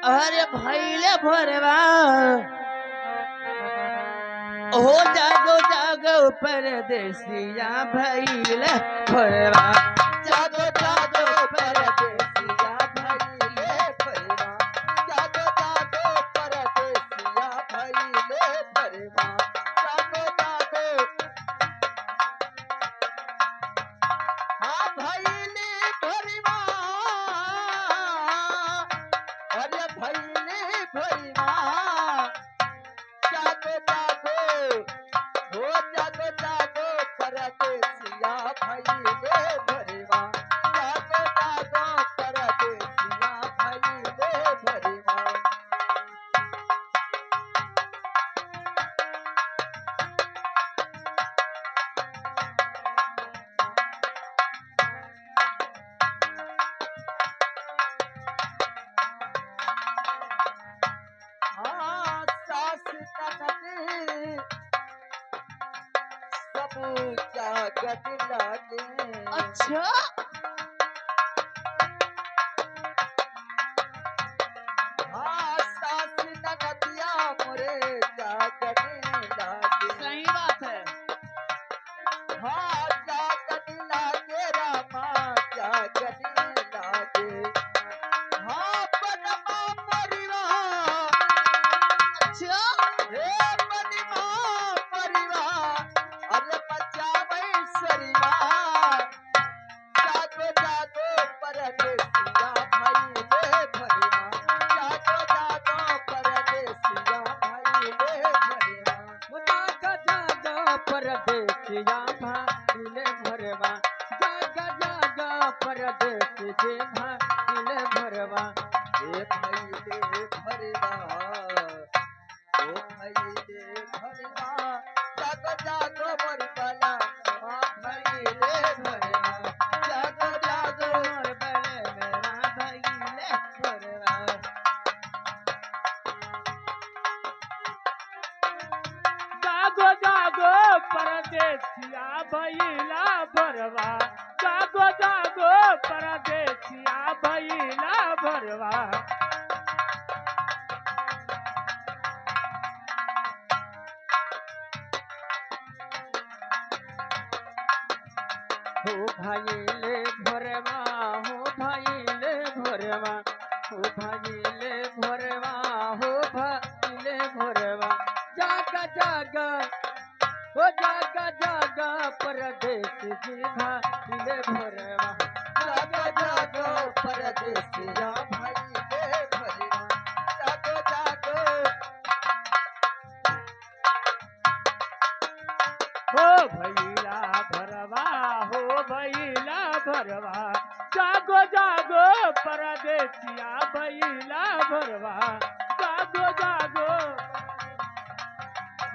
अरे भैले भोरवा हो जागो जागो परदेसिया भैले भोरवा जागो जागो परदेसिया भैले भोरवा जागो जागो परदेसिया भैले भोरवा जागो जागो हाँ भैले भोरवा अरे भैले भोरवा जागो जागो हो जागो जागो परदेसिया भैले भोरवा जागो जागो परदेसिया भैले भोरवा हाँ सास ननद सब जागत लागे अच्छा हाँ सास ननदिया मोरे जागत लागे सही बात है हाँ जागत लागे रामा जागत लागे हाँ परमा परिवार अच्छा हे परमा परिवार अरे बचावे सरिवार जागो जागो परदेसिया भैले भोरवा जागो जागो परदेसिया भैले भोरवा जागो जागो परदेसिया भैले भोरवा जागो जागो परदेसिया भैले भोरवा हे भैले भोरवा ओ भैले भोरवा जागो जागो मोर बाला भैले भोरवा जागो जागो मोर बले मेरा भैले भोरवा जागो जागो परदेसिया भैला भोरवा जागो जागो परदेसिया भैला भोरवा हो भाईले भोरवा हो भाईले भोरवा हो भाईले भोरवा हो भाईले भोरवा जागा जागा हो जागा जागा परदेसी जी भाईले भोरवा जागा जागा परदेसिया भाईले भोरवा जागो जागो हो भैला भरवा हो भैला भरवा जागो जागो परदेसिया भैला भरवा जागो जागो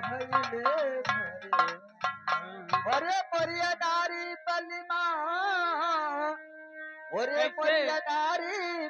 भैले भरवा अरे मोरिया नारी बलिमा अरे मोरिया नारी